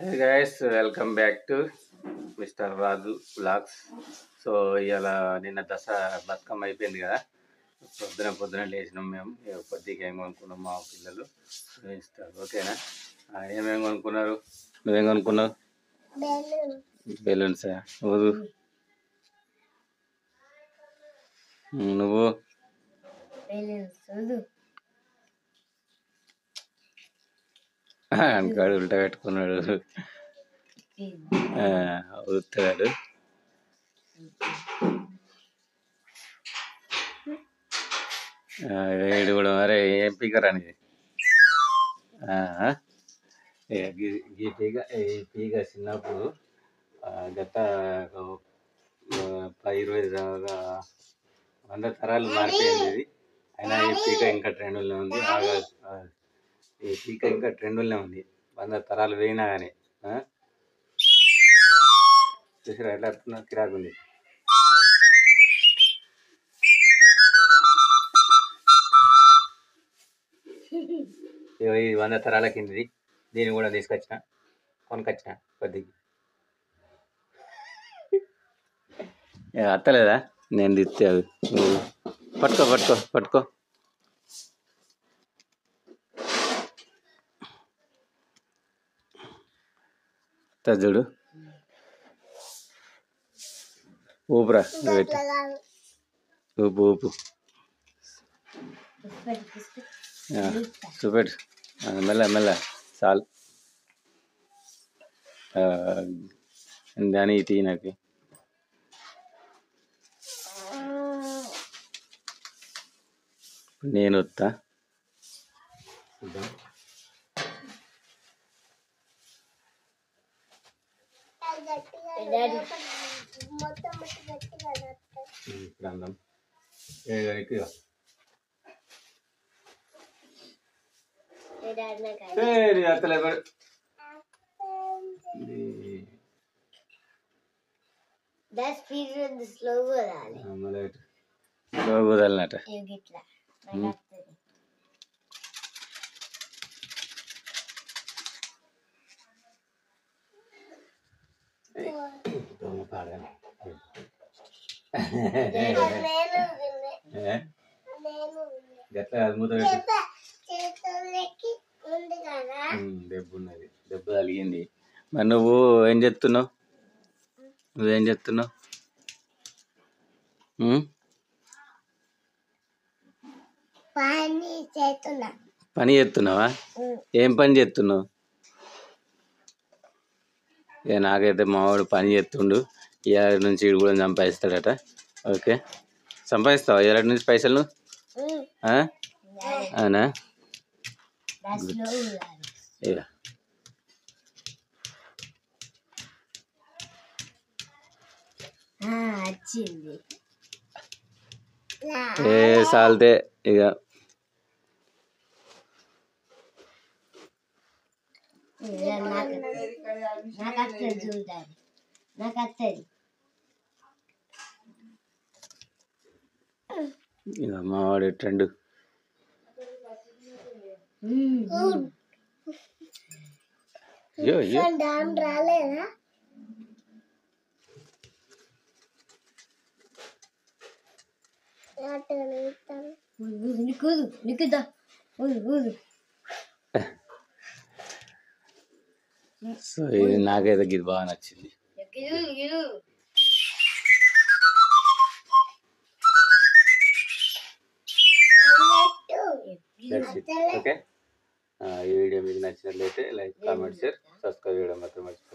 Hey guys, welcome back to mister Raju vlogs. So ఇవాళ నిన్న బతుకమ్మ అయిపోయింది కదా. పొద్దున లేచినాం మేము. కొద్దిగా ఏం కొనుక్కున్నాం మా పిల్లలు ఇస్తారు. ఓకేనా? ఏమేమి కొనుక్కున్నారు? నువ్వేం కొనుక్కున్నావు? బెలూన్సా? నువ్వు అంకాడు ఉల్టా పెట్టుకున్నాడు, ఊతాడు. వేడి కూడా మరే ఏం పీకర్ అనేది ఈ పీక చిన్నప్పుడు గత 10-20 100 తరాలు మారిపోయింది ఇది. అయినా ఈ పీక ఇంకా ట్రెండ్లోనే ఉంది. ఈ పీక ఇంకా ట్రెండ్లోనే ఉంది 100 తరాలు పోయినా కానీ. చూసారా ఎట్లా అడుతున్నా? కిరాకుంది. ఇది 100 తరాల కిందది. దీన్ని కూడా కొనుకొచ్చిన కొద్దిగా. అత్తలేదా? నేను తిత్తే అది పట్టుకో. చూడు, ఊపురా, ఊపు చూపెట్టు. మెల్ల చాలు. దాని తీ నాకు. నేను వస్తా. స్లో కుదలనట. దెబ్బ తగిలింది. మరి నువ్వు ఏం చేస్తున్నావు? పని చేస్తున్నావా? ఏం పని చేస్తున్నావు? నాకైతే మావాడు పని చేస్తుండు. ఇవాళ నుంచి ఇడు కూడా సంపాదిస్తాడట. ఓకే, సంపాదిస్తావా ఇవాళ నుంచి పైసలు? అవునా? సాల్తే ఇక మావాడి ట్రెండ్. రాలేదా? సో ఇది నాకైతే ఇది బాగా నచ్చింది. ఓకే, ఈ వీడియో మీకు నచ్చినట్లయితే లైక్, కామెంట్, షేర్, సబ్స్క్రైబ్ చేయడం మాత్రం మర్చిపోకండి.